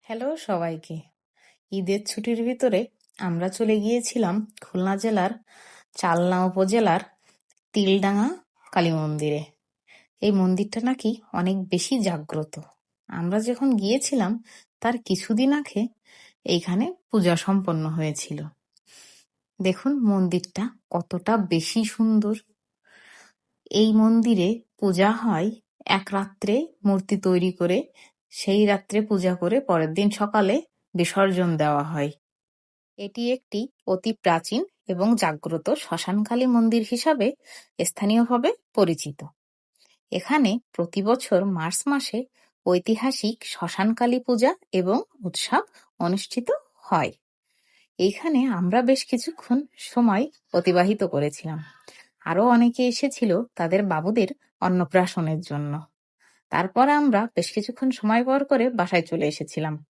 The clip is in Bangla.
হ্যালো সবাইকে। ঈদের ছুটির ভিতরে আমরা চলে গিয়েছিলাম খুলনা জেলার চালনা উপজেলার তিলডাঙ্গা কালী মন্দিরে। এই মন্দিরটা নাকি অনেক বেশি জাগ্রত। আমরা যখন গিয়েছিলাম তার কিছুদিন আগে এইখানে পূজা সম্পন্ন হয়েছিল। দেখুন মন্দিরটা কতটা বেশি সুন্দর। এই মন্দিরে পূজা হয় এক রাত্রে, মূর্তি তৈরি করে সেই রাত্রে পূজা করে পরের দিন সকালে বিসর্জন দেওয়া হয়। এটি একটি অতি প্রাচীন এবং জাগ্রত শ্মশানকালী মন্দির হিসাবে স্থানীয়ভাবে পরিচিত। এখানে প্রতি বছর মার্চ মাসে ঐতিহাসিক শ্মশানকালী পূজা এবং উৎসব অনুষ্ঠিত হয়। এইখানে আমরা বেশ কিছুক্ষণ সময় অতিবাহিত করেছিলাম। আরো অনেকে এসেছিল তাদের বাবুদের অন্নপ্রাশনের জন্য। তারপর আমরা বেশ কিছুক্ষণ সময় পর করে বাসায় চলে এসেছিলাম।